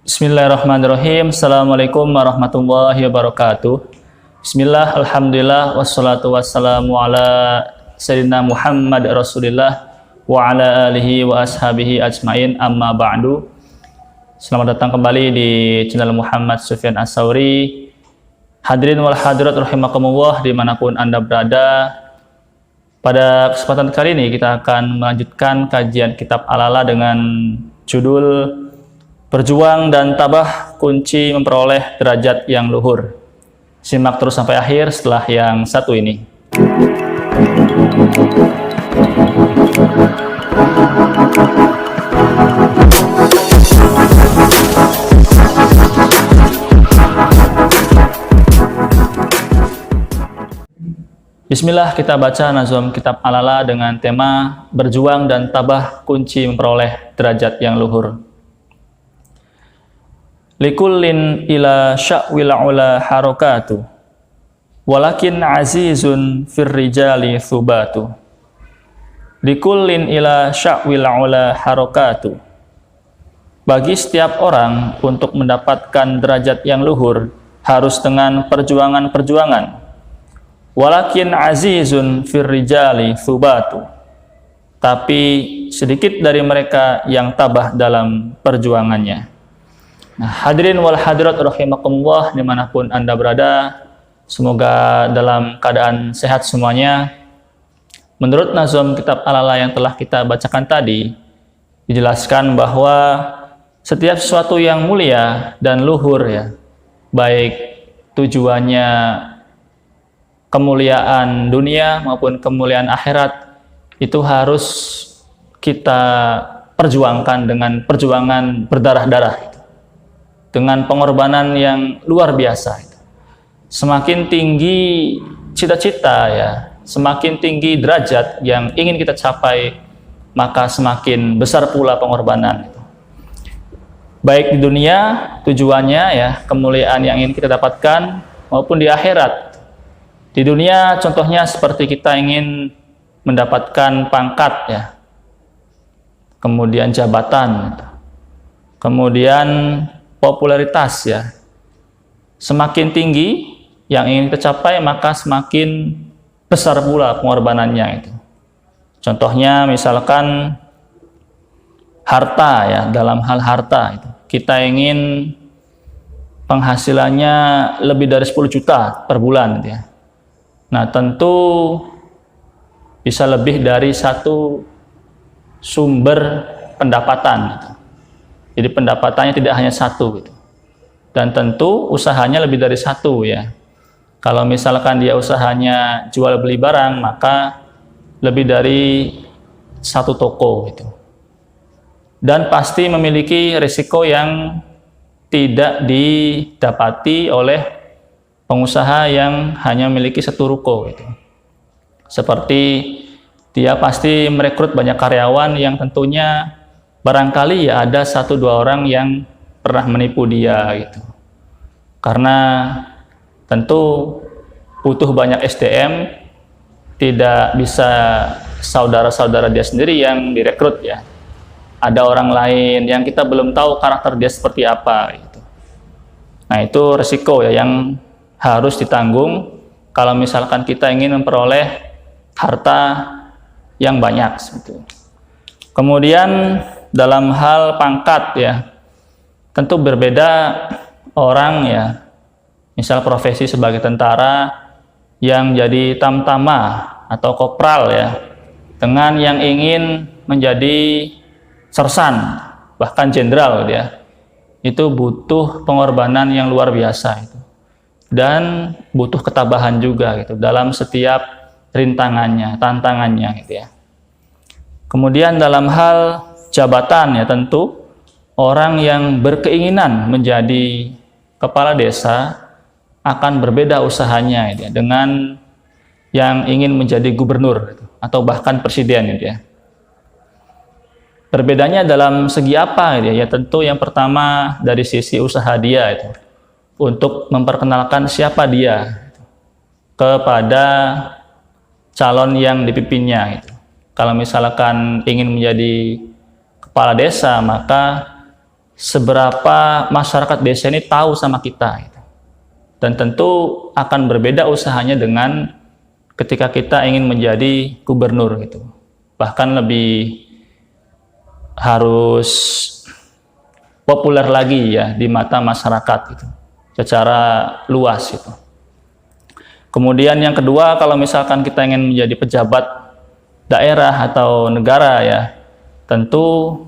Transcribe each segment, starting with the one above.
Bismillahirrahmanirrahim. Assalamualaikum warahmatullahi wabarakatuh. Bismillah, alhamdulillah, wassalatu wassalamu ala sayyidina Muhammad Rasulillah wa ala alihi wa ashabihi ajmain, amma ba'du. Selamat datang kembali di channel Muhammad Sufyan As-Sauri. Hadirin wal hadirat rahimakumullah dimanapun Anda berada. Pada kesempatan kali ini kita akan melanjutkan kajian kitab Al-A'la dengan judul Berjuang dan tabah, kunci memperoleh derajat yang luhur. Simak terus sampai akhir setelah yang satu ini. Bismillah, kita baca nazum kitab Al-A'la dengan tema Berjuang dan tabah, kunci memperoleh derajat yang luhur. Likullin ila sya'wil ula harokatu walakin azizun firrijali thubatu. Likullin ila sya'wil ula harokatu. Bagi setiap orang untuk mendapatkan derajat yang luhur harus dengan perjuangan-perjuangan. Walakin azizun firrijali thubatu. Tapi sedikit dari mereka yang tabah dalam perjuangannya. Nah, hadirin wal hadirat rahimakumullah dimanapun Anda berada, semoga dalam keadaan sehat semuanya. Menurut nazum kitab Al-A'la yang telah kita bacakan tadi, dijelaskan bahwa setiap sesuatu yang mulia dan luhur ya, baik tujuannya kemuliaan dunia maupun kemuliaan akhirat, itu harus kita perjuangkan dengan perjuangan berdarah-darah, dengan pengorbanan yang luar biasa. Semakin tinggi cita-cita ya, semakin tinggi derajat yang ingin kita capai, maka semakin besar pula pengorbanan. Baik di dunia tujuannya ya, kemuliaan yang ingin kita dapatkan, maupun di akhirat. Di dunia contohnya seperti kita ingin mendapatkan pangkat ya, kemudian jabatan, kemudian popularitas ya. Semakin tinggi yang ingin kita capai, maka semakin besar pula pengorbanannya itu. Contohnya misalkan harta ya, dalam hal harta itu. Kita ingin penghasilannya lebih dari 10 juta per bulan gitu ya. Nah, tentu bisa lebih dari satu sumber pendapatan gitu. Jadi pendapatannya tidak hanya satu gitu. Dan tentu usahanya lebih dari satu ya. Kalau misalkan dia usahanya jual beli barang, maka lebih dari satu toko gitu. Dan pasti memiliki risiko yang tidak didapati oleh pengusaha yang hanya memiliki satu ruko gitu. Seperti dia pasti merekrut banyak karyawan yang tentunya barangkali ya ada 1-2 orang yang pernah menipu dia gitu. Karena tentu butuh banyak SDM, tidak bisa saudara-saudara dia sendiri yang direkrut ya. Ada orang lain yang kita belum tahu karakter dia seperti apa gitu. Nah, itu resiko ya yang harus ditanggung kalau misalkan kita ingin memperoleh harta yang banyak gitu. Kemudian dalam hal pangkat ya, tentu berbeda orang ya, misal profesi sebagai tentara yang jadi tamtama atau kopral ya, dengan yang ingin menjadi sersan bahkan jenderal gitu ya. Itu butuh pengorbanan yang luar biasa itu, dan butuh ketabahan juga gitu dalam setiap rintangannya, tantangannya gitu ya. Kemudian dalam hal jabatan ya, tentu orang yang berkeinginan menjadi kepala desa akan berbeda usahanya gitu ya, dengan yang ingin menjadi gubernur gitu, atau bahkan presiden gitu ya. Perbedaannya dalam segi apa gitu ya? Ya tentu yang pertama dari sisi usaha dia itu, untuk memperkenalkan siapa dia gitu, kepada calon yang dipimpinnya gitu. Kalau misalkan ingin menjadi kepala desa, maka seberapa masyarakat desa ini tahu sama kita gitu. Dan tentu akan berbeda usahanya dengan ketika kita ingin menjadi gubernur gitu. Bahkan lebih harus populer lagi ya di mata masyarakat gitu, secara luas gitu. Kemudian yang kedua, kalau misalkan kita ingin menjadi pejabat daerah atau negara ya, tentu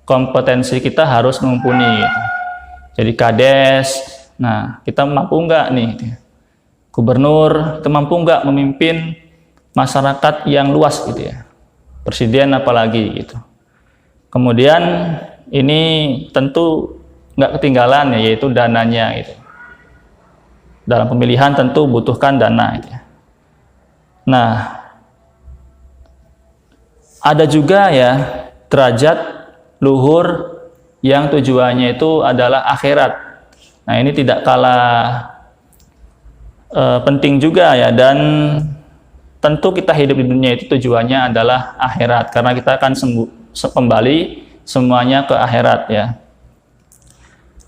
kompetensi kita harus mumpuni gitu. Jadi kades, nah kita mampu nggak nih gitu. Gubernur, kita mampu nggak memimpin masyarakat yang luas gitu ya, presiden apalagi gitu. Kemudian ini tentu nggak ketinggalan ya, yaitu dananya gitu. Dalam pemilihan tentu butuhkan dana gitu ya. Nah, ada juga ya derajat luhur yang tujuannya itu adalah akhirat. Nah, ini tidak kalah penting juga ya, dan tentu kita hidup di dunia itu tujuannya adalah akhirat, karena kita akan kembali semuanya ke akhirat ya.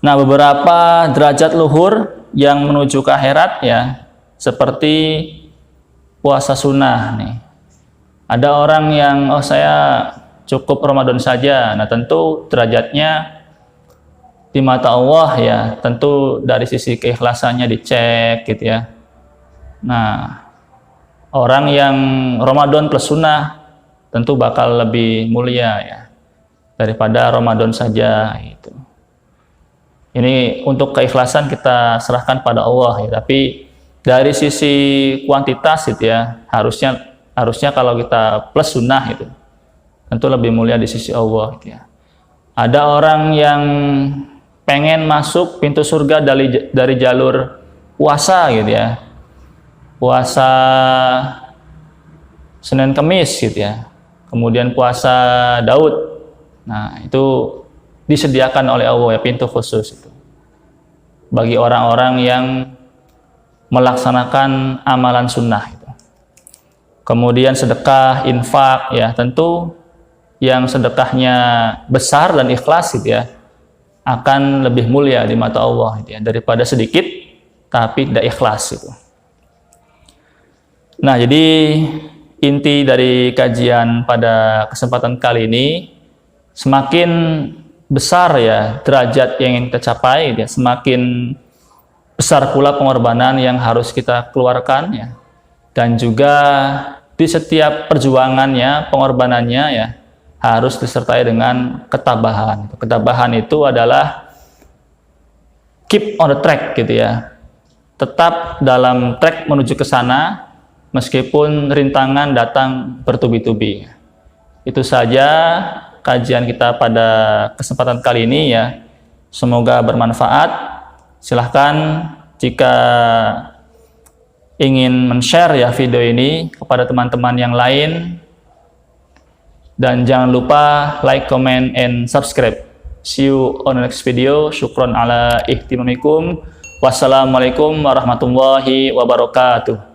Nah, beberapa derajat luhur yang menuju ke akhirat ya, seperti puasa sunnah nih. Ada orang yang saya cukup Ramadan saja. Nah, tentu derajatnya di mata Allah ya, tentu dari sisi keikhlasannya dicek gitu ya. Nah, orang yang Ramadan plus sunnah tentu bakal lebih mulia ya daripada Ramadan saja gitu. Ini untuk keikhlasan kita serahkan pada Allah ya. Tapi dari sisi kuantitas gitu ya, harusnya kalau kita plus sunnah itu tentu lebih mulia di sisi Allah gitu ya. Ada orang yang pengen masuk pintu surga dari jalur puasa gitu ya. Puasa Senin Kemis gitu ya. Kemudian puasa Daud. Nah, itu disediakan oleh Allah ya, pintu khusus itu bagi orang-orang yang melaksanakan amalan sunnah itu. Kemudian sedekah, infak ya, tentu yang sedekahnya besar dan ikhlas gitu ya, akan lebih mulia di mata Allah gitu ya, daripada sedikit tapi tidak ikhlas itu. Nah, jadi inti dari kajian pada kesempatan kali ini, semakin besar ya derajat yang ingin kita capai ya, semakin besar pula pengorbanan yang harus kita keluarkan ya. Dan juga di setiap perjuangannya, pengorbanannya ya, harus disertai dengan ketabahan. Ketabahan itu adalah keep on the track gitu ya. Tetap dalam track menuju ke sana meskipun rintangan datang bertubi-tubi. Itu saja kajian kita pada kesempatan kali ini ya. Semoga bermanfaat. Silahkan jika ingin men-share ya video ini kepada teman-teman yang lain. Dan jangan lupa like, comment, and subscribe. See you on the next video. Syukron ala ihtimamikum. Wassalamualaikum warahmatullahi wabarakatuh.